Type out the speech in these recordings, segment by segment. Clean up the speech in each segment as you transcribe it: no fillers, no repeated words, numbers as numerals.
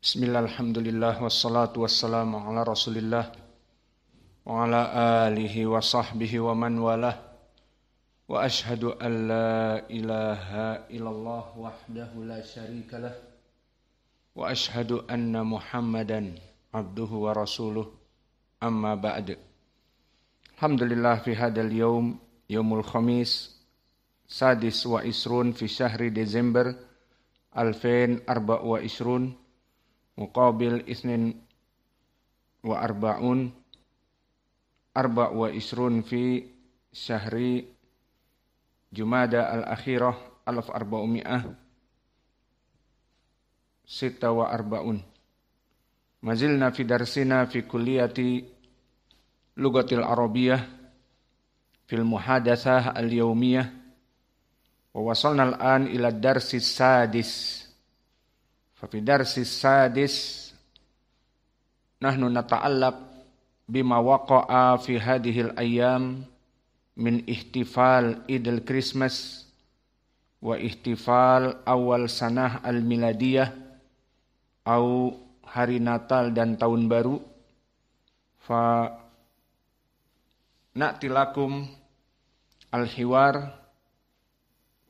Bismillah, alhamdulillah, wassalatu wassalamu ala rasulillah wa ala alihi wa sahbihi wa man walah wa ashhadu an la ilaha illallah wahdahu la syarika lah wa ashhadu anna muhammadan abduhu wa rasuluh amma ba'd. Alhamdulillah fi hadal yawm, yawmul khamis sadis wa isrun fi syahri Desember 2024 muqabil isnin wa arba'un arba' wa isrun fi syahri Jumada al-akhirah 1400 sita wa arba'un. Mazilna fi darsina fi kulliyati lugatil arabiyah fil muhadatsah al-yawmiyah wa wasalna al-an ila darsi sadis. Fi darsis sadis nahnu nata'allaq bima waqa'a fi hadhil ayyam min ihtifal Idul Christmas wa ihtifal awal sanah al-miladiyah au hari Natal dan tahun baru. Fa na'tilakum al-hiwar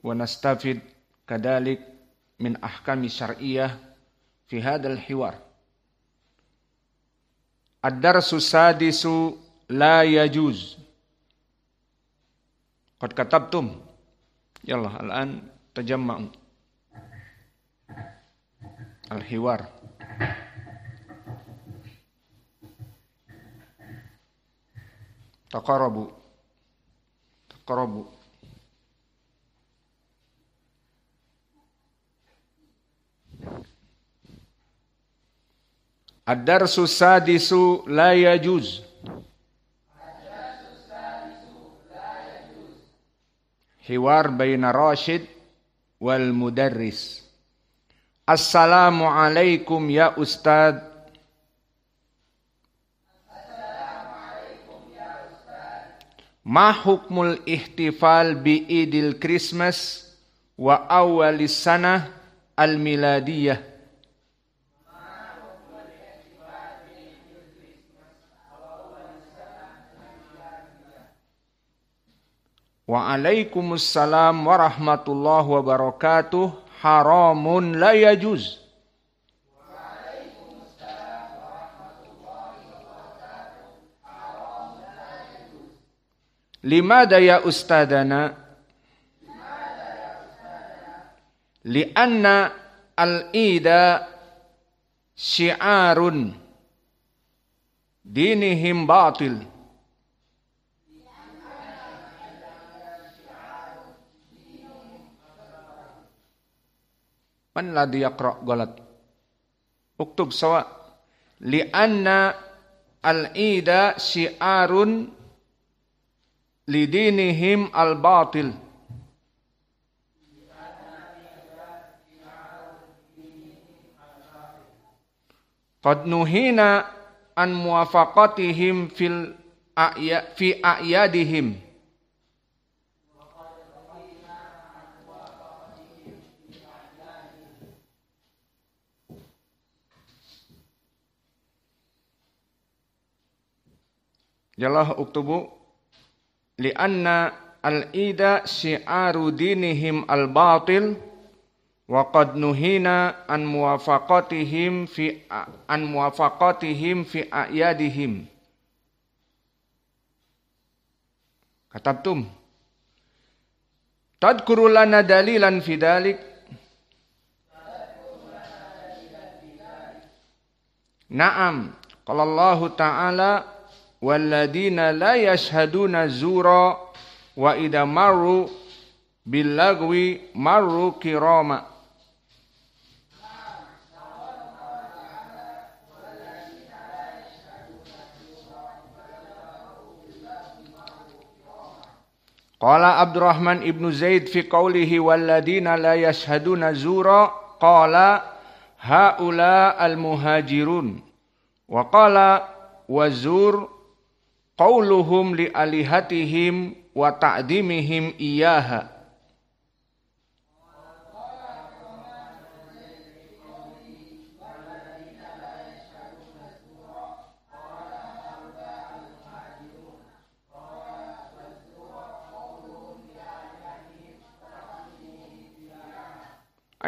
wa nastafid kadalik min ahkami syar'iyyah fi hadzal hiwar. Ad-darsu sadisu la yajuz. Qad katabtum. Yallah al-an tajamma'u. Al-hiwar. Taqarabu. Ad-darsu sadisu la yajuz. Hiwar baina Rashid wal mudarris. Assalamu alaikum ya Ustad. Ma hukmul ihtifal bi Idil Christmas wa awalis sanah al-miladiyah? Waalaikumsalam warahmatullahi wabarakatuh. Haramun la yajuz. Limada ya ustadana? Lianna al-ida syiarun dinihim batil. Man ladhi yaqra' galat. Uktub sawa. Lianna al-ida syiarun lidinihim al-batil. Qad nuhina an muwafaqatihim fi a'yadihim. Yalah uktubu lianna al-ida syi'aru dinihim al-batil wa qad nuhina an muwafaqatihim fi a'yadihim. Katabtum. Tadkuru lana dalilan fi dalik. Naam, qala Allah Ta'ala walladzina la yashhaduna zura wa idza marru bil lagwi marru kirama. Qala Abdurrahman ibnu Zaid fi qawlihi walladzina la yashhaduna zura qala haula al muhajirun wa qala wazur qauluhum li alihatihim wa ta'dimihim iyaha.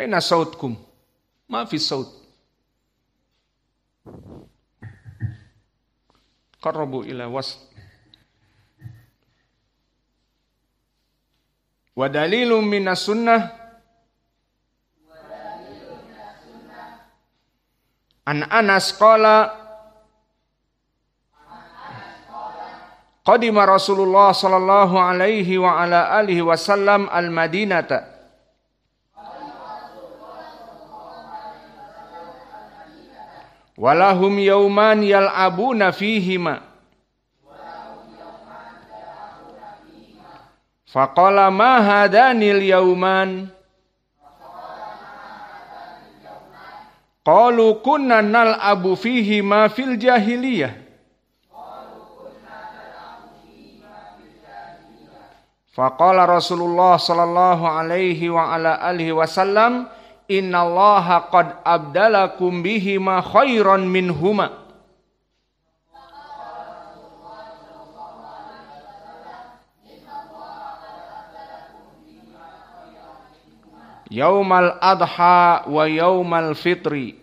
Aina sautkum? Ma fi saut. Qarrabu ila was. Wa dalilun minas sunnah an Anas qala qadima Rasulullah sallallahu alaihi wa ala alihi wasallam al-Madinata walahum yauman yal'abuna fihima faqala ma hadanil yauman qalu kunna nal'abu fihima fil jahiliyah faqala Rasulullah sallallahu alaihi wa ala alihi wasallam innallaha qad abdalakum bihima khairan minhuma. Yaumal adha wa yaumal fitri.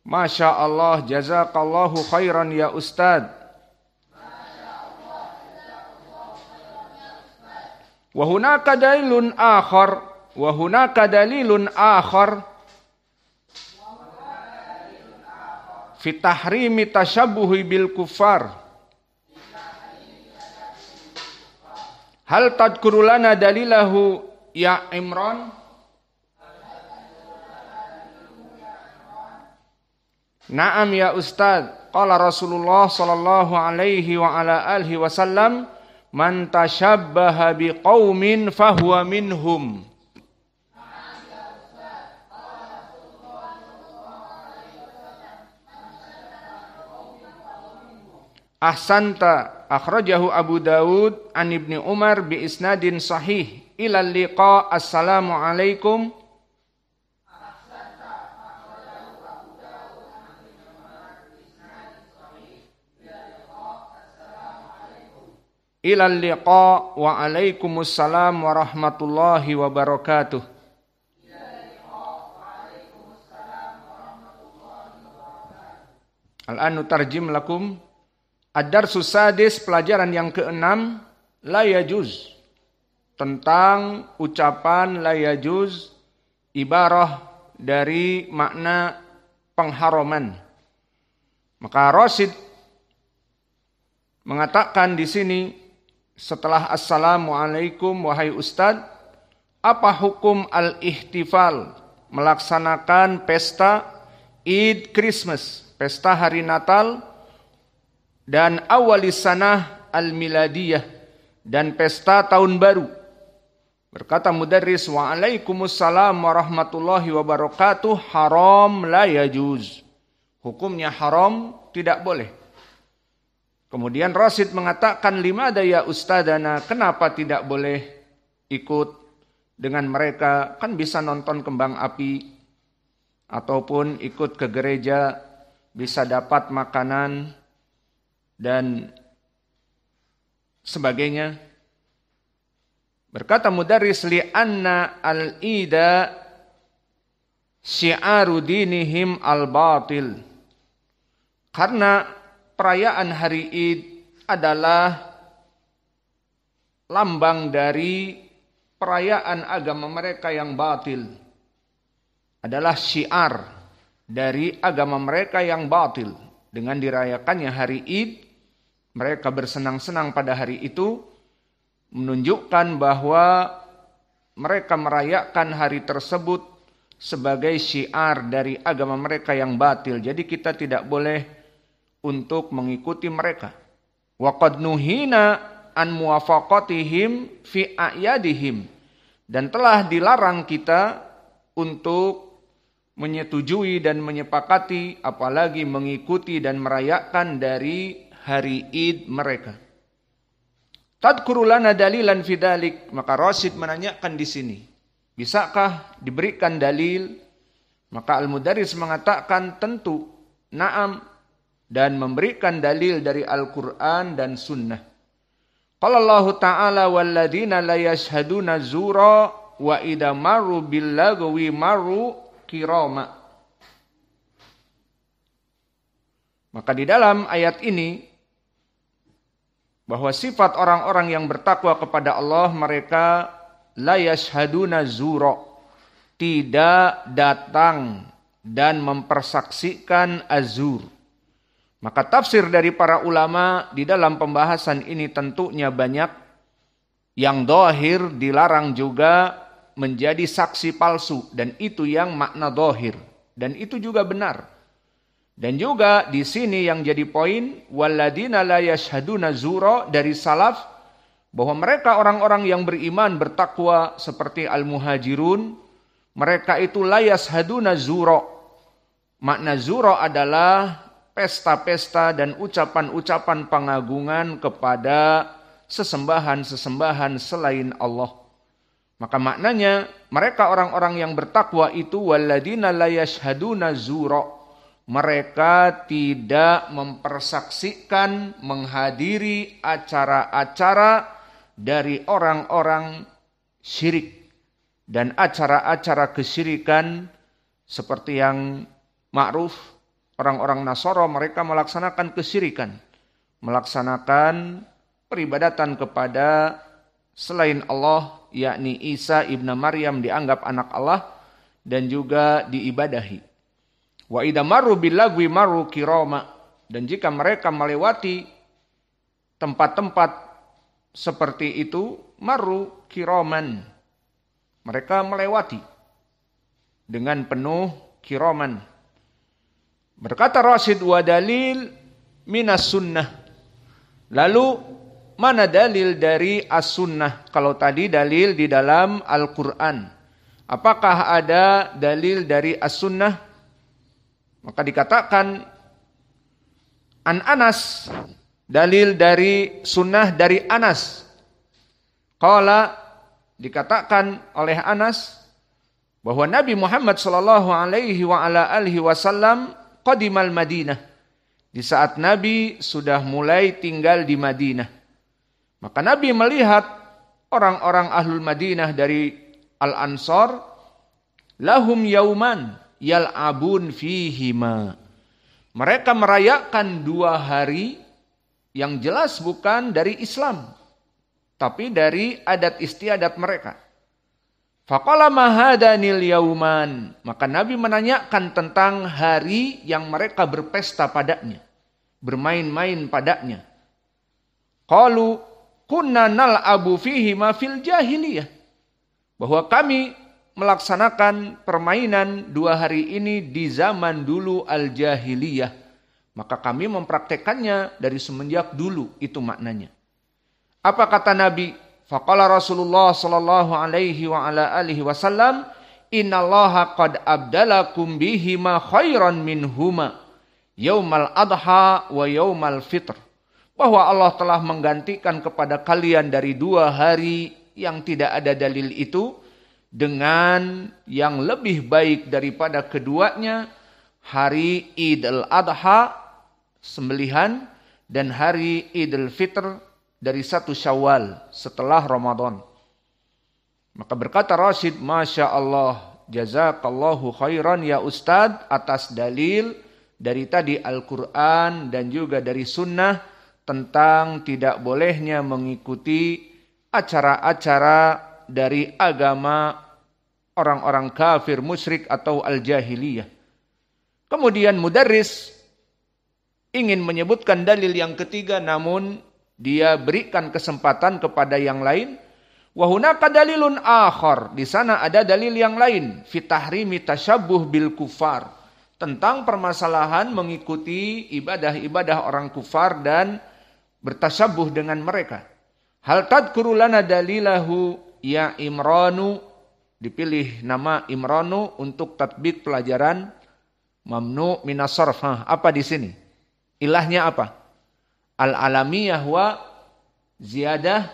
Masya Allah, jazakallahu khairan ya Ustadz. Wa hunaka dalilun akhar fi tahrimi tashabbuhi bil kuffar. Hal tadhkuru lana dalilahu ya Imran? Naam ya Ustaz, qala Rasulullah sallallahu alaihi wa ala alihi wasallam man tashabbaha biqaumin fahuwa minhum. Ahsanta, akhrajahu Abu Dawud an Ibni Umar bi isnadin sahih ila liqa. Assalamu alaikum. Ila liqa wa alaikumussalam warahmatullahi wabarakatuh. Al-an nutarjim lakum ad-darsus sadis, pelajaran yang ke-6, la yajuz, tentang ucapan la yajuz, ibarah dari makna pengharaman. Maka Rasid mengatakan di sini setelah assalamualaikum wahai Ustaz, apa hukum al-ihtifal, melaksanakan pesta Eid Christmas, pesta hari Natal, dan awalis sanah al-miladiyah, dan pesta tahun baru. Berkata mudarris, wa alaikumussalam warahmatullahi wabarakatuh, haram la yajuz. Hukumnya haram, tidak boleh. Kemudian Rasid mengatakan, limada ya ustadana, kenapa tidak boleh ikut dengan mereka? Kan bisa nonton kembang api, ataupun ikut ke gereja, bisa dapat makanan, dan sebagainya. Berkata mudarris, li'anna al-ida syi'aru dinihim al-batil. Karena perayaan hari Id adalah lambang dari perayaan agama mereka yang batil. Adalah syiar dari agama mereka yang batil. Dengan dirayakannya hari Id, mereka bersenang-senang pada hari itu, menunjukkan bahwa mereka merayakan hari tersebut sebagai syiar dari agama mereka yang batil. Jadi kita tidak boleh untuk mengikuti mereka. Wa qad nuhina an muwafaqatihim fi a'yadihim, dan telah dilarang kita untuk menyetujui dan menyepakati, apalagi mengikuti dan merayakan dari hari Id mereka. Tadhkuru lana dalilan fi dzalik, maka Rasid menanyakan di sini, bisakah diberikan dalil? Maka Al-Mudarris mengatakan tentu, na'am, dan memberikan dalil dari Al-Quran dan Sunnah. Qala Allah Ta'ala walladzina la yashhaduna zura wa idza marru bil lagwi marru kirama. Maka di dalam ayat ini bahwa sifat orang-orang yang bertakwa kepada Allah, mereka la yashhaduna zura, tidak datang dan mempersaksikan azur. Maka tafsir dari para ulama di dalam pembahasan ini tentunya banyak. Yang dhahir dilarang juga menjadi saksi palsu, dan itu yang makna dhahir, dan itu juga benar. Dan juga di sini yang jadi poin, walladzina la yashhaduna zura dari salaf, bahwa mereka orang-orang yang beriman bertakwa seperti al-muhajirun, mereka itu la yashhaduna zura. Makna zura adalah pesta-pesta dan ucapan-ucapan pengagungan kepada sesembahan-sesembahan selain Allah. Maka maknanya mereka orang-orang yang bertakwa itu walladzina la yashhaduna zura. Mereka tidak mempersaksikan, menghadiri acara-acara dari orang-orang syirik dan acara-acara kesyirikan seperti yang ma'ruf. Orang-orang Nasara mereka melaksanakan kesyirikan, melaksanakan peribadatan kepada selain Allah, yakni Isa ibn Maryam dianggap anak Allah dan juga diibadahi. Wa idza marru bil lagwi marru kirama, dan jika mereka melewati tempat-tempat seperti itu marru kiraman, mereka melewati dengan penuh kiraman. Berkata Rasyid, wa dalil minas sunnah. Lalu mana dalil dari as-sunnah? Kalau tadi dalil di dalam Al-Quran, apakah ada dalil dari as-sunnah? Maka dikatakan an Anas, dalil dari sunnah dari Anas. Qala, dikatakan oleh Anas bahwa Nabi Muhammad sallallahu alaihi wa ala alihi wasallam qadimal Madinah, di saat Nabi sudah mulai tinggal di Madinah. Maka Nabi melihat orang-orang ahlul Madinah dari Al-Ansar, lahum yauman yal'abun fihima. Mereka merayakan 2 hari yang jelas bukan dari Islam, tapi dari adat istiadat mereka. Faqala ma hadanil yauman, maka Nabi menanyakan tentang hari yang mereka berpesta padanya, bermain-main padanya. Qalu kunna nal'abu fihi ma fil jahiliyah, bahwa kami melaksanakan permainan 2 hari ini di zaman dulu al-jahiliyah, maka kami mempraktekannya dari semenjak dulu, itu maknanya. Apa kata Nabi? Faqala Rasulullah sallallahu alaihi wa ala alihi wasallam, innallaha qad abdalakum bihima khairan minhuma yaumal adha wa yaumal fitr. Bahwa Allah telah menggantikan kepada kalian dari 2 hari yang tidak ada dalil itu dengan yang lebih baik daripada keduanya, hari Idul Adha, sembelihan, dan hari Idul Fitr dari 1 Syawal setelah Ramadan. Maka berkata Rasyid, Masya Allah, jazakallahu khairan ya Ustadz, atas dalil dari tadi Al-Quran dan juga dari sunnah tentang tidak bolehnya mengikuti acara-acara dari agama orang-orang kafir, musyrik atau al-jahiliyah. Kemudian mudarris ingin menyebutkan dalil yang ketiga, namun dia berikan kesempatan kepada yang lain. Wa hunaka dalilun akhar, di sana ada dalil yang lain, fi tahrimi tasyabbuh bil kufar, tentang permasalahan mengikuti ibadah-ibadah orang kufar dan bertasyabuh dengan mereka. Hal tadkuru lana dalilahu ya Imranu, dipilih nama Imranu untuk tatbik pelajaran mamnu minas sarf. Apa di sini? Ilahnya apa? Al-alamiyah wa ziyadah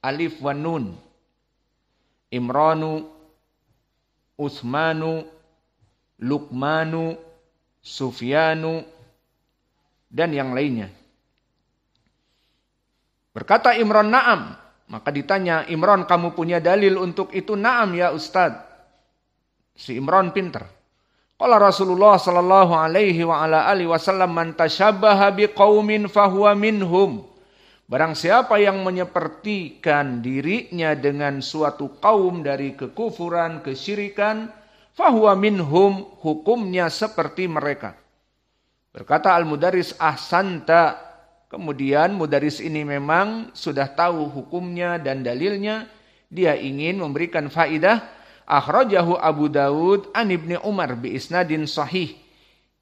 alif wa nun. Imranu, Utsmanu, Luqmanu, Sufyanu, dan yang lainnya. Berkata Imran, na'am. Maka ditanya, Imran, kamu punya dalil untuk itu? Na'am ya Ustadz. Si Imran pinter. Qala Rasulullah sallallahu alaihi wa ala alihi wasallam, man tashabbaha biqaumin fahuwa minhum. Barang siapa yang menyepertikan dirinya dengan suatu kaum dari kekufuran, kesyirikan, fahuwa minhum, hukumnya seperti mereka. Berkata Al-Mudaris, ahsanta. Kemudian Mudaris ini memang sudah tahu hukumnya dan dalilnya. Dia ingin memberikan faidah. Akhrajahu Abu Dawud an Ibni Umar bi isnadin sahih.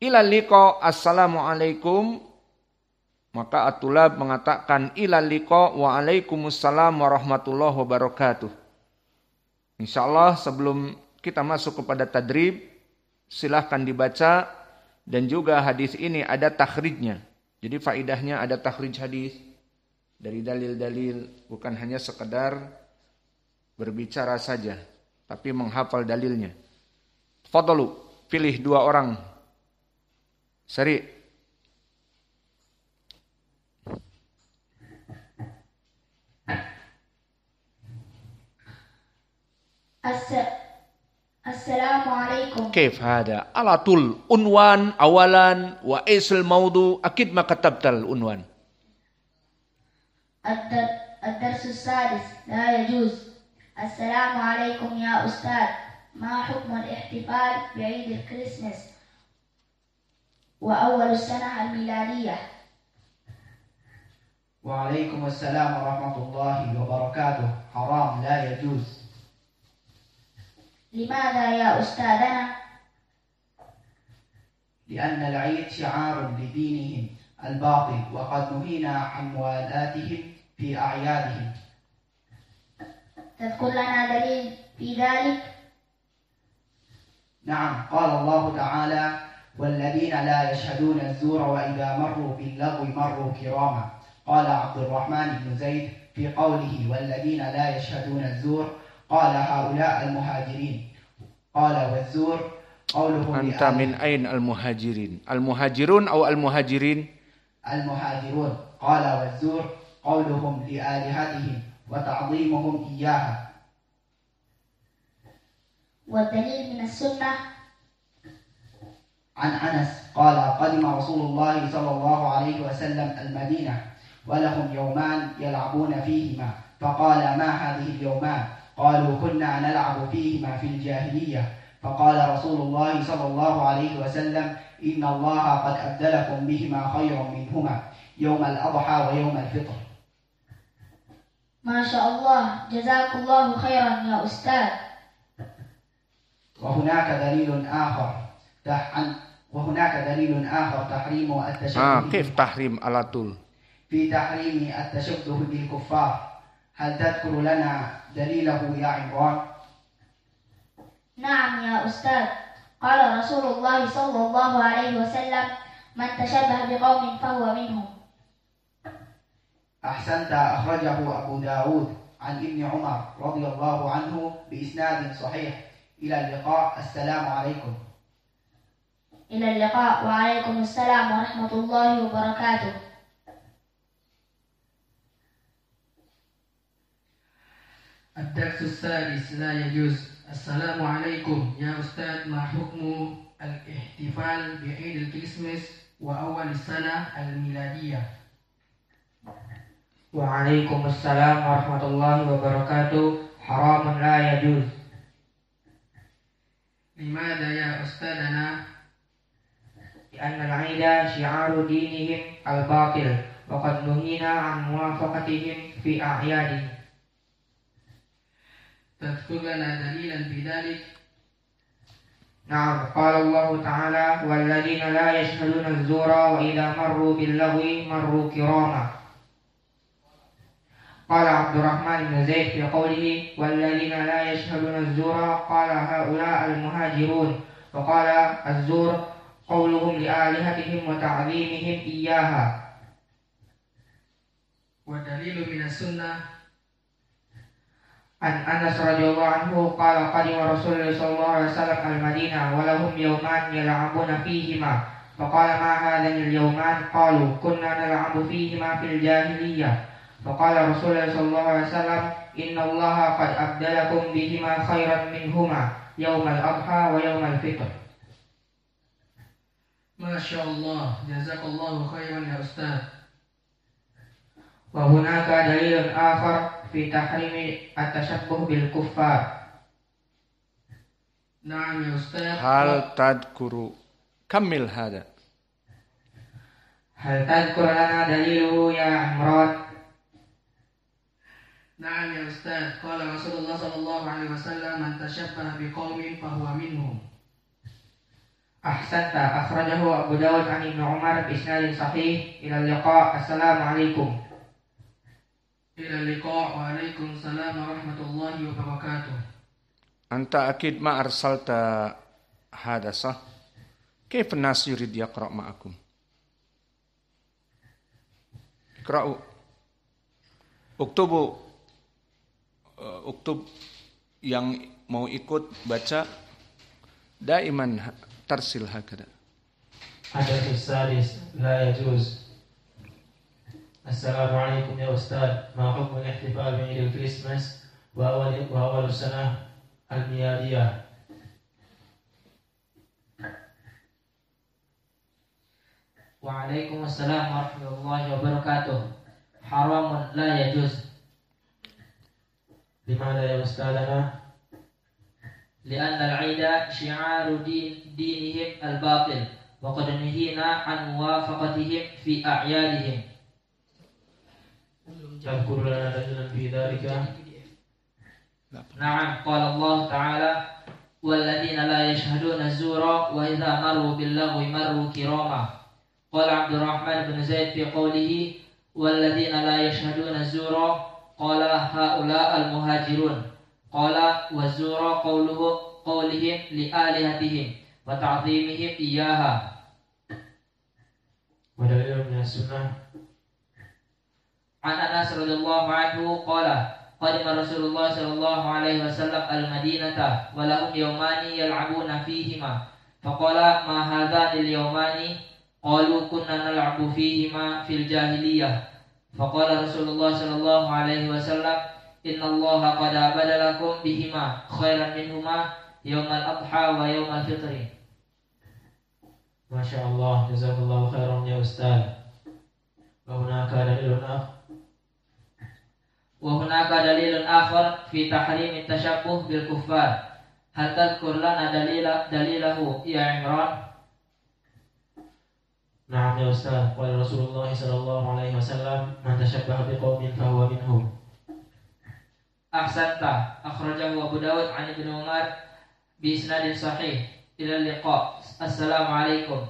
Ila liqa, assalamualaikum. Maka At-Tulab mengatakan ila liqa wa alaikumussalam warahmatullahi wabarakatuh. Insyaallah sebelum kita masuk kepada tadrib, silahkan dibaca, dan juga hadis ini ada takhrijnya. Jadi faidahnya ada takhrij hadis dari dalil-dalil, bukan hanya sekedar berbicara saja, tapi menghafal dalilnya. Fadlu, pilih 2 orang. Sari. Assalamualaikum. كيف هذا؟ على طول عنوان أولا واسم الموضوع، أكيد ما كتبت العنوان. الدرس السادس لا يجوز. السلام عليكم يا أستاذ، ما حكم الاحتفال بعيد الكريسماس وأول السنة الميلادية؟ وعليكم السلام ورحمة الله وبركاته. حرام، لا يجوز. لماذا يا أستاذنا؟ لأن العيد شعار لدينهم الباطل، وقد نهينا عن موالاتهم في أعيادهم. تذكر لنا دليل في ذلك؟ نعم، قال الله تعالى: والذين لا يشهدون الزور وإذا مروا باللغو مروا كراما. قال عبد الرحمن بن زيد في قوله والذين لا يشهدون الزور، قال هؤلاء المهاجرين. قال والزور قولهم أنت من أين المهاجرين؟ المهاجرون أو المهاجرين؟ المهاجرون. قال والزور قولهم لآلهتهم وتعظيمهم إياها. والدليل من السنة؟ عن أنس قال قدم رسول الله صلى الله عليه وسلم المدينة ولهم يومان يلعبون فيهما، فقال ما هذه اليومان؟ قالوا كنا نلعب فيهما في الجاهلية. فقال رسول الله صلى الله عليه وسلم إن الله قد أبدلكم بهما خيرا منهما، يوم الأضحى ويوم الفطر. ما شاء الله، جزاك الله خيرا يا أستاذ. وهناك دليل آخر تحريم التشبه. كيف تحريم على طول؟ في تحريم التشبه بالكفار. هل تذكر لنا دليله يا عمران؟ نعم يا أستاذ، قال رسول الله صلى الله عليه وسلم من تشبه بقوم فهو منهم. أحسنت، أخرجه أبو داود عن ابن عمر رضي الله عنه بإسناد صحيح. إلى اللقاء، السلام عليكم. إلى اللقاء، وعليكم السلام ورحمة الله وبركاته. الدرس السادس لا يجوز. السلام عليكم يا أستاذ، ما حكم الاحتفال بعيد الكريسماس وأول السنة الميلادية؟ وعليكم السلام ورحمة الله وبركاته. حرام، لا يجوز. لماذا يا أستاذنا؟ لأن العيد شعار دينهم الباطل، وقد نهينا عن موافقتهم في أعيادهم. تذكر لنا دليلا في ذلك؟ نعم، قال الله تعالى والذين لا يشهدون الزور وإذا مروا باللغو مروا كراما. قال عبد الرحمن بن زيد في قوله والذين لا يشهدون الزور، قال هؤلاء المهاجرون. وقال الزور قولهم لآلهتهم وتعظيمهم إياها. والدليل من السنة؟ عن أنس رضي الله عنه قال قدم رسول الله صلى الله عليه وسلم المدينة ولهم يومان يلعبون فيهما، فقال ما هذان اليومان؟ قالوا كنا نلعب فيهما في الجاهلية. فقال رسول الله صلى الله عليه وسلم إن الله قد أبدلكم بهما خيرا منهما يوم الأضحى ويوم الفطر. Masya Allah, jazakallahu khairan ya Ustaz. وهناك دليل آخر في تحريم التشبه بالكفار. Naam ya Ustaz. Hal tadkuru kamil hada. هل تذكر لنا دليله يا عمران؟ Naam ya Ustaz. Qala Rasulullah sallallahu alaihi wasallam man tashabbaha biqaumin fahuwa minhum. أحسنت. أخرجه أبو داود عن ابن عمر بإسناد صحيح. إلى اللقاء. السلام عليكم. Ila liqa' wa alaikum salam wa rahmatullahi wa barakatuh. Anta akid ma arsalta hada sah. Kayf an-nas yurid yaqra' ma'akum? Iqra'u. Uktub yang mau ikut baca daiman tarsil hakada. الحدث السادس لا يجوز. السلام عليكم يا أستاذ، ما حكم الاحتفال بعيد الكريسماس وأول السنة الميلادية؟ وعليكم السلام ورحمة الله وبركاته. حرام لا يجوز. لماذا يا أستاذنا؟ لأن العيد شعار دينهم الباطل، وقد نهينا عن موافقتهم في أعيادهم. تذكر لنا دليلا في ذلك؟ نعم، قال الله تعالى: والذين لا يشهدون الزور وإذا مروا باللغو مروا كراما. قال عبد الرحمن بن زيد في قوله والذين لا يشهدون الزور قال هؤلاء المهاجرون. قال والزور قولهم لآلهتهم وتعظيمهم إياها. ودليل من السنة عن أنس رضي الله عنه قال قدم رسول الله صلى الله عليه وسلم المدينة ولهم يومان يلعبون فيهما، فقال ما هذان اليومان؟ قالوا كنا نلعب فيهما في الجاهلية. فقال رسول الله صلى الله عليه وسلم إن الله قد أبدل لكم بهما خيرا منهما يوم الأضحى ويوم الفطر. ما شاء الله، جزاك الله خيرا يا أستاذ. وهناك دليل آخر في تحريم التشبه بالكفار. هل تذكر لنا دليله يا عمران؟ نعم يا أستاذ، قال رسول الله صلى الله عليه وسلم من تشبه بقوم فهو منهم. أحسنت. أخرجه أبو داود عن ابن عمر بإسناد صحيح. إلى اللقاء. السلام عليكم.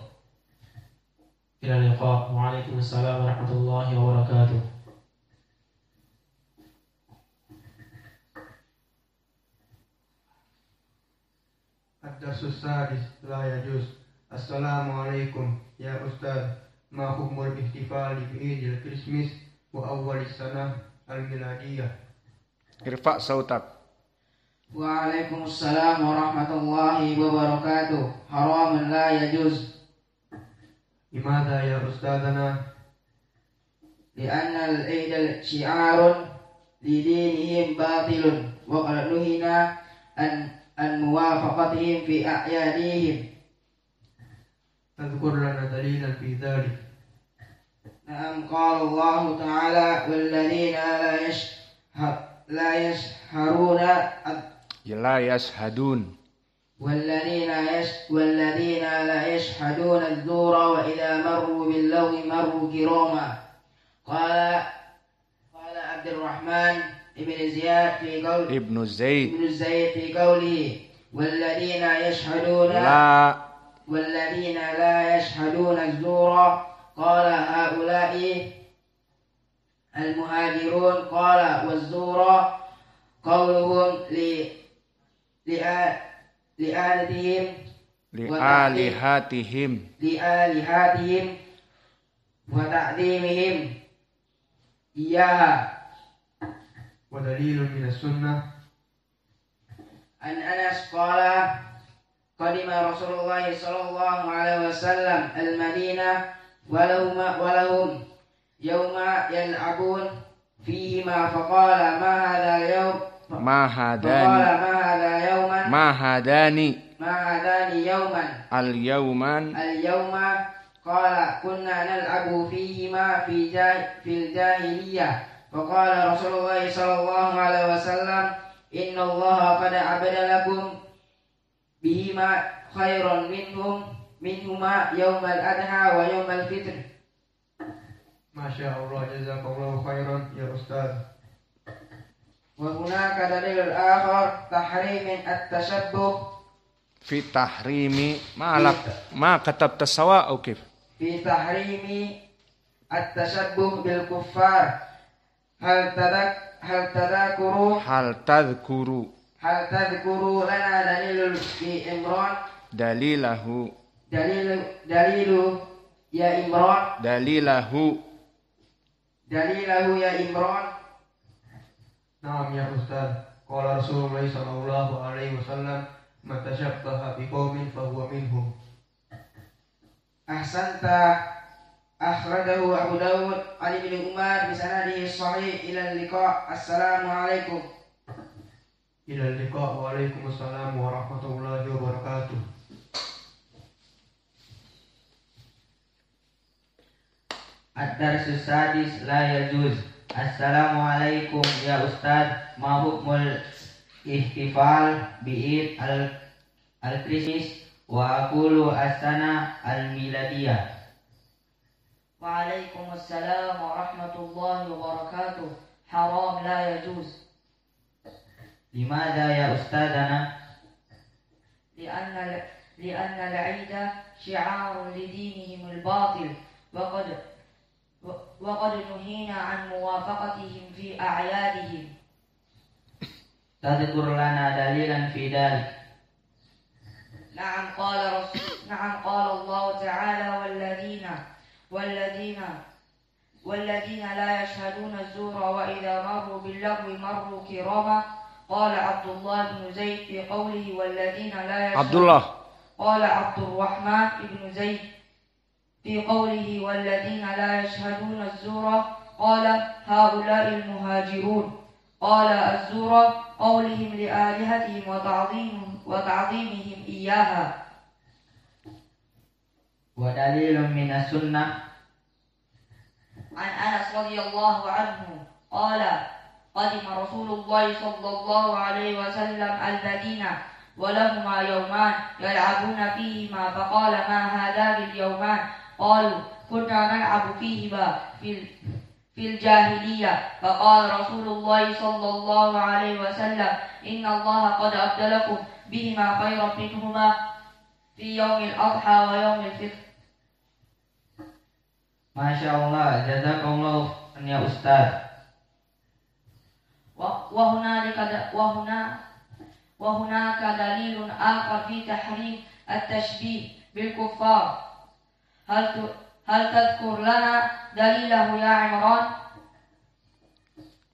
إلى اللقاء. وعليكم السلام ورحمة الله وبركاته. الدرس السادس لا يجوز. السلام عليكم يا أستاذ، ما حكم الاحتفال بعيد الكريسماس وأول السنة الميلادية؟ Irfa sautak. وعليكم السلام ورحمة الله وبركاته. حرام لا يجوز. لماذا يا أستاذنا؟ لأن العيد شعار لدينهم باطل، وقد نهينا عن موافقتهم في أعيادهم. تذكر لنا دليلا في ذلك؟ نعم، قال الله تعالى والذين لا يشهدون والذين لا يشهدون الزور وإذا مروا باللغو مروا كراما. قال عبد الرحمن ابن زياد في قول Ibnu Zaid. في قوله والذين لا يشهدون الزور قال هؤلاء المهاجرون. قال والزور قولهم لآلهتهم وتعظيمهم إياها. ودليل من السنة عن أنس قال قدم رسول الله صلى الله عليه وسلم المدينة ولهم يوم يلعبون فيهما فقال ما هذا اليوم ما هذان يوما اليوم قال كنا نلعب فيهما في الجاهلية فقال رسول الله صلى الله عليه وسلم إن الله قد عبد لكم بهما خيرا منهما يوم الأضحى ويوم الفطر. ما شاء الله جزاك الله خيرا يا أستاذ. وهناك دليل آخر تحريم التشبه في تحريم ما كتبت سواء أو كيف؟ في تحريم التشبه بالكفار. هل تذكروا لنا دليل في إمران دليله يا إمران دليله يا إمران. نعم يا أستاذ. قال رسول الله صلى الله عليه وسلم من تشبه بقوم فهو منهم. أحسنت. أخرجه أبو داود عن ابن عمر بسنده الصحيح. إلى اللقاء. السلام عليكم. إلى اللقاء. وعليكم السلام ورحمة الله وبركاته. الدرس السادس لا يجوز. السلام عليكم يا أستاذ. ما حكم الاحتفال بعيد الكريسماس وأقول السنة الميلادية؟ وعليكم السلام ورحمة الله وبركاته. حرام، لا يجوز. لماذا يا أستاذنا؟ لأن العيد شعار لدينهم الباطل وقد نهينا عن موافقتهم في أعيادهم. تذكر لنا دليلا في ذلك. نعم قال الله تعالى والذين لا يشهدون الزور وإذا مروا باللغو مروا كراما. قال عبد الله بن زيد في قوله والذين لا يشهدون قال عبد الرحمن بن زيد في قوله والذين لا يشهدون الزور قال هؤلاء المهاجرون. قال الزور قولهم لآلهتهم وتعظيمهم إياها. ودليل من السنة عن أنس رضي الله عنه قال قدم رسول الله صلى الله عليه وسلم المدينة ولهما يومان يلعبون فيهما فقال ما هذان اليومان؟ قالوا كنا نلعب فيهما في الجاهلية. فقال رسول الله صلى الله عليه وسلم إن الله قد أبدلكم بهما خيرا منهما في يوم الأضحى ويوم الفطر. Masya Allah, jazakallah ya Ustaz. وهناك دليل آخر في تحريم التشبيه بالكفار. هل تذكر لنا دليله يا عمران؟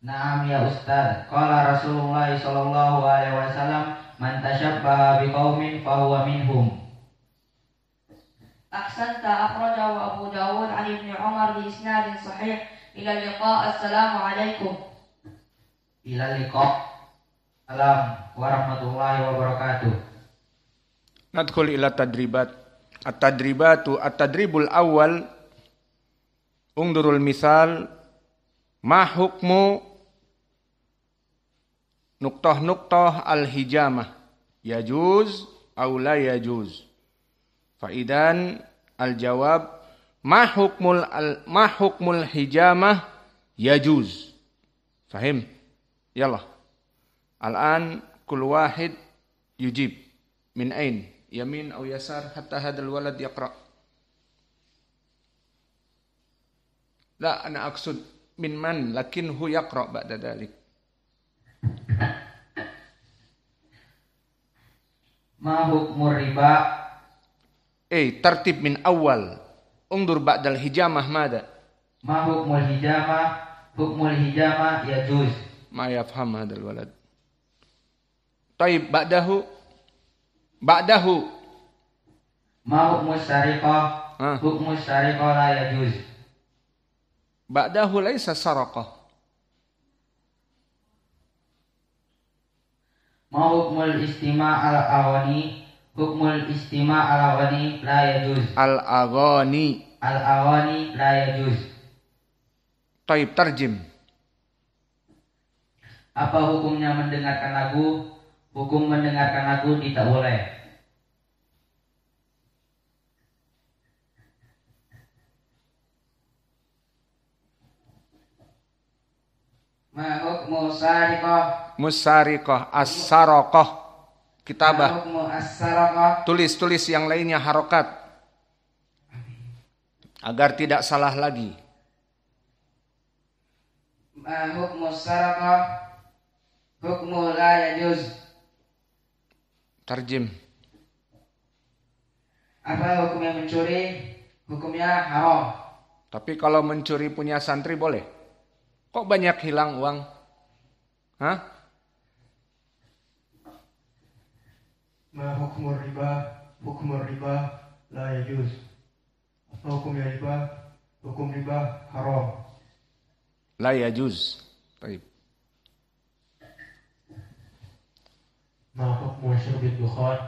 Naam ya Ustaz. Qala Rasulullah sallallahu alaihi wasallam man tashabbaha biqaumin fahuwa minhum. أحسنت. أخرجه أبو داود عن ابن عمر بإسناد صحيح. إلى اللقاء. السلام عليكم. إلى اللقاء. السلام warahmatullahi wabarakatuh. ندخل إلى التدريب الأول. انظروا المثال. ما حكم نقطة الحجامة؟ يجوز أو لا يجوز؟ فإذن الجواب ما حكم الحجامة؟ يجوز. فهم؟ يلا الآن كل واحد يجيب. من أين؟ يمين أو يسار حتى هذا الولد يقرأ. لا أنا أقصد من لكنه يقرأ بعد ذلك. ما حكم الربا؟ ترتيب من أول. انظر بعد الحجامة ماذا؟ ما حكم الحجامة؟ حكم الحجامة يجوز. ما يفهم هذا الولد. طيب بعده ما حكم السرقة؟ حكم السرقة لا يجوز. بعده ليس سرقة. Ma hukmul istima' al-aghani? Hukmul istima' al-aghani la yajuz. Al-aghani. Al-aghani la yajuz. Taib, tarjim. Apa hukumnya mendengarkan lagu? Hukum mendengarkan lagu tidak boleh. Ma hukmu sariqah? Musariqah, as-saraqah, kitabah. Ma hukmu as-saraqah? Tulis yang lainnya harokat agar tidak salah lagi. Ma hukmu saraqah? Hukmu la yajuz. Tarjim. Apa hukumnya mencuri? Hukumnya haram. Tapi kalau mencuri punya santri boleh. Kok banyak hilang uang? Hah? Ma hukmur riba? Hukmur riba la yajuz. Apa hukumnya riba? Hukum riba haram. La yajuz. Baik. ما حكم شرب الدخان؟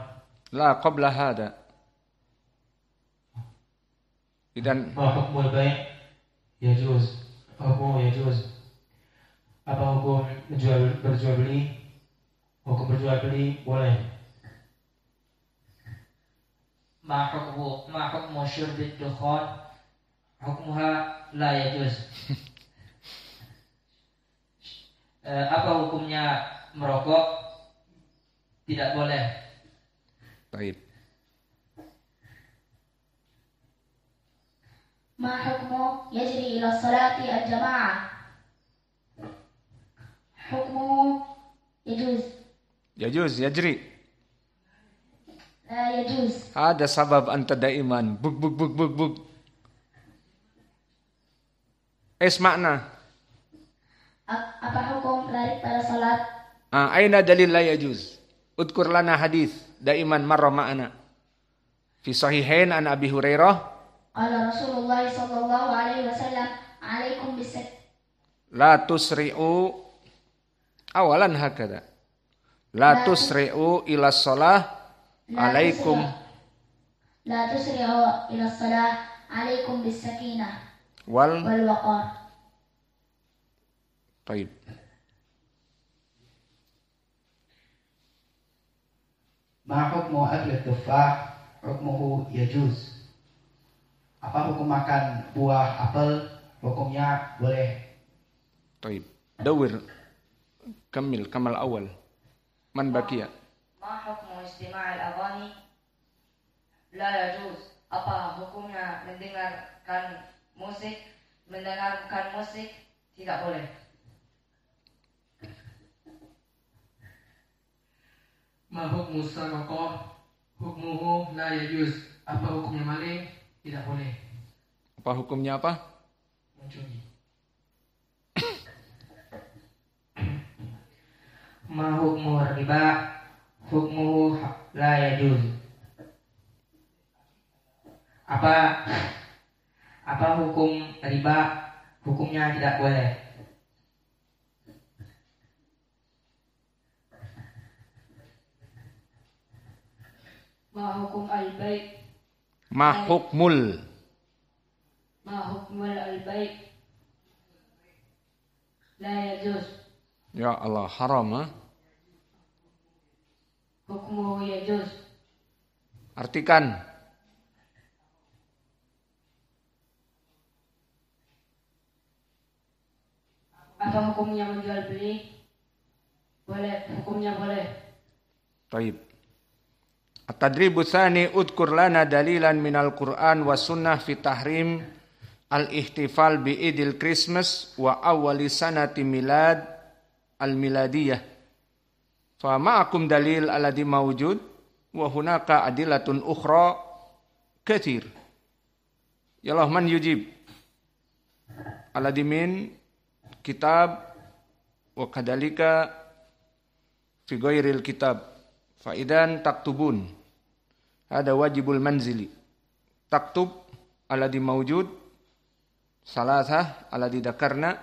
La qabla hada. Idan ما حكم البيع؟ يجوز. حكمه يجوز. Apa hukum berjual beli? Hukum berjual beli boleh. Ma hukmu syurbid dukhan? Hukmuha la yajuz. Apa hukumnya merokok? Tidak boleh. baik. ما حكمه يجري إلى الصلاة الجماعة؟ حكمه يجوز. Yajuz, yajri. لا يجوز. Ada sabab anta daiman. Buk. Makna. Apa hukum lari pada salat? Aina dalil la yajuz? Udkur lana hadis daiman marra ma'ana. Fi sahihain an Abi Hurairah. Qala Rasulullah sallallahu alaihi wasallam, "Alaikum bis-sak." La tusri'u awalan hakada. La tusri'u ila shalah alaikum. La tusri'u ila shalah alaikum bis-sakinah Wal waqar. Taib. Ma hukmu akli tufah? Hukmuhu yajuz. Apa hukum makan buah apel? Hukumnya boleh. Taib. Dawir. Kamal awal. Man baqiya. Ma hukmu istima'il aghani? La yajuz. Apa hukumnya mendengarkan musik? Mendengarkan musik tidak boleh. Ma hukmu saraqah? Hukmuhu la yajuz. Apa hukumnya maling? Tidak boleh. Apa hukumnya apa? Mencuri. Ma hukmu riba? Hukmuhu la yajuz. Apa hukum riba? Hukumnya tidak boleh. Ma hukum al-bai'? Ma hukmul. Ma hukmul al-bai'? La yajuz. Ya Allah, haram ha? Hukmuhu yajuz. Artikan. Apa hukumnya menjual beli? Boleh, hukumnya boleh. Taib. At-tadribu tsani udkur lana dalilan minal Qur'an wa sunnah fi tahrim al-ihtifal bi Idul Christmas wa awwali sanati milad al-miladiyah. Fa ma'akum dalil alladhi mawjud wa hunaka adilatun ukhra katsir. Ya Allah, man yujib? Alladhi min kitab wa kadalika fi ghairil kitab. Faidan taktubun. Ada wajibul manzili. Taktub alladhi mawjud. Salasah alladhi dakarna.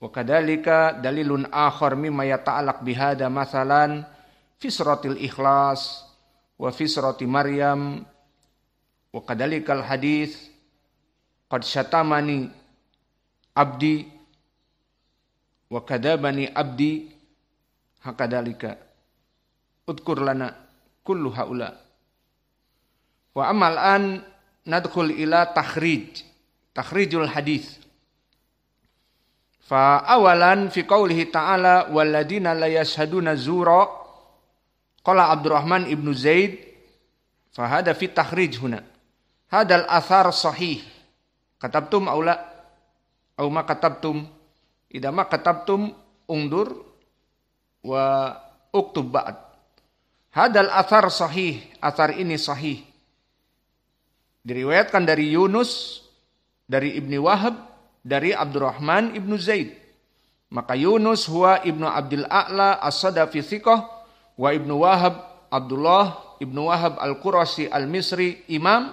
Wa kadzalika dalilun akhar mimma yata'allaq bihada mathalan fi suratil Ikhlas wa fi surati Maryam wa kadzalikal hadits qad syatamani abdi wa kadzabani abdi hakadzalika udkur lana kullu haula. Wa amal an nadkhul ila takhrijul hadits. Fa awalan fi qoulihi ta'ala walladzina la yashhaduna zura qala Abdurrahman ibnu Zaid fa hada fi takhrij huna hadal athar sahih katabtum aw la aw ma katabtum idza ma katabtum ungdur wa uktub ba'd hadal athar sahih, athar ini sahih, diriwayatkan dari Yunus, dari Ibni Wahab, dari Abdurrahman ibnu Zaid. Maka Yunus huwa ibnu Abdul A'la as-Sadafi thiqah, wa ibnu Wahab Abdullah ibnu Wahab al-Qurashi al-Misri imam,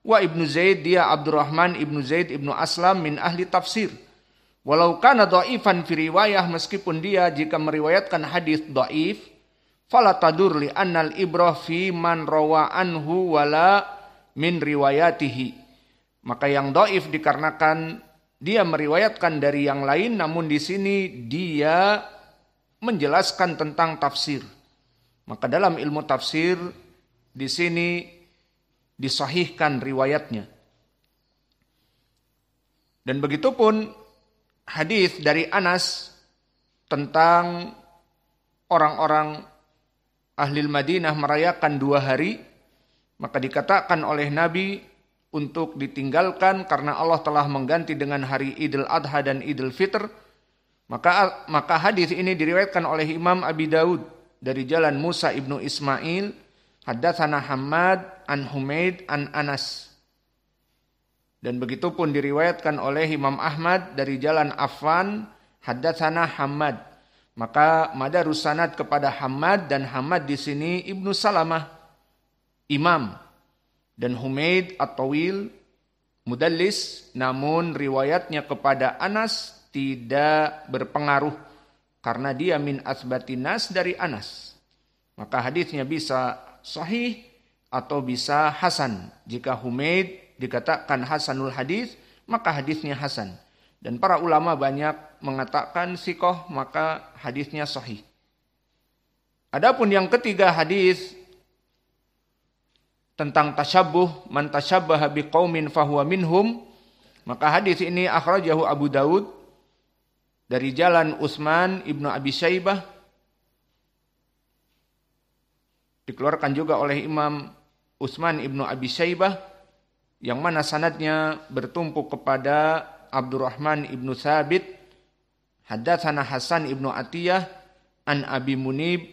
wa ibnu Zaid dia Abdurrahman ibnu Zaid ibnu Aslam min ahli tafsir. Walau kana dha'ifan fi riwayah, meskipun dia jika meriwayatkan hadis dhaif, fala tadur li annal ibrah fi man rawa anhu wala min riwayatihi. Maka yang dhaif dikarenakan dia meriwayatkan dari yang lain, namun di sini dia menjelaskan tentang tafsir. Maka dalam ilmu tafsir di sini disahihkan riwayatnya. Dan begitupun hadis dari Anas tentang orang-orang ahli Madinah merayakan 2 hari, maka dikatakan oleh Nabi untuk ditinggalkan karena Allah telah mengganti dengan hari Idul Adha dan Idul Fitr. Maka hadis ini diriwayatkan oleh Imam Abi Daud dari jalan Musa ibnu Ismail, haddatsana Hammad an Humaid an Anas. Dan begitu pun diriwayatkan oleh Imam Ahmad dari jalan Affan, haddatsana Hammad. Maka madarus sanad kepada Hammad, dan Hammad di sini Ibnu Salamah imam. Dan Humaid at-Tawil mudallis, namun riwayatnya kepada Anas tidak berpengaruh karena dia min asbatinas dari Anas. Maka hadisnya bisa sahih atau bisa hasan. Jika Humaid dikatakan hasanul hadis, maka hadisnya hasan. Dan para ulama banyak mengatakan sikoh, maka hadisnya sahih. Adapun yang ketiga hadis tentang tasyabbuh, man tasyabbaha biqaumin fahuwa minhum, maka hadis ini akhrajahu Abu Daud dari jalan Utsman ibnu Abi Syaibah, dikeluarkan juga oleh Imam Utsman ibnu Abi Syaibah, yang mana sanadnya bertumpu kepada Abdurrahman ibnu Thabit, haddatsana Hasan ibnu Atiyah an Abi Munib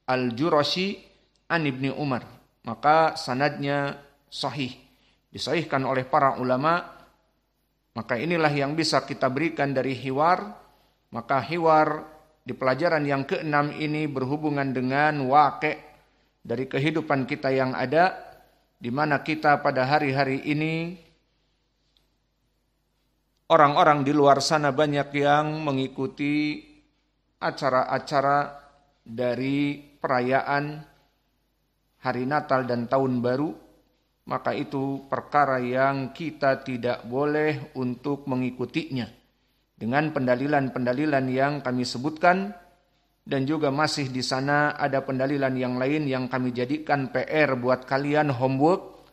al-Jurashi an Ibni Umar. Maka sanadnya sahih, disahihkan oleh para ulama. Maka inilah yang bisa kita berikan dari hiwar. Maka hiwar di pelajaran yang ke-6 ini berhubungan dengan waqi' dari kehidupan kita yang ada, di mana kita pada hari-hari ini orang-orang di luar sana banyak yang mengikuti acara-acara dari perayaan Hari Natal dan Tahun Baru. Maka itu perkara yang kita tidak boleh untuk mengikutinya dengan pendalilan-pendalilan yang kami sebutkan. Dan juga masih di sana ada pendalilan yang lain yang kami jadikan PR buat kalian, homework,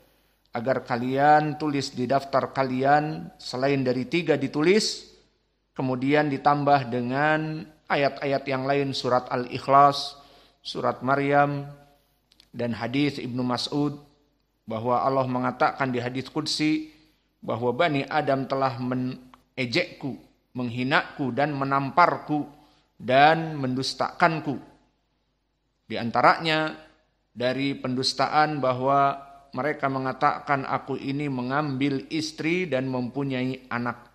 agar kalian tulis di daftar kalian. Selain dari 3 ditulis, kemudian ditambah dengan ayat-ayat yang lain, surat Al-Ikhlas, surat Maryam, dan hadis Ibnu Mas'ud, bahwa Allah mengatakan di hadis qudsi bahwa Bani Adam telah mengejekku, menghinaku dan menamparku dan mendustakanku. Di antaranya dari pendustaan bahwa mereka mengatakan aku ini mengambil istri dan mempunyai anak.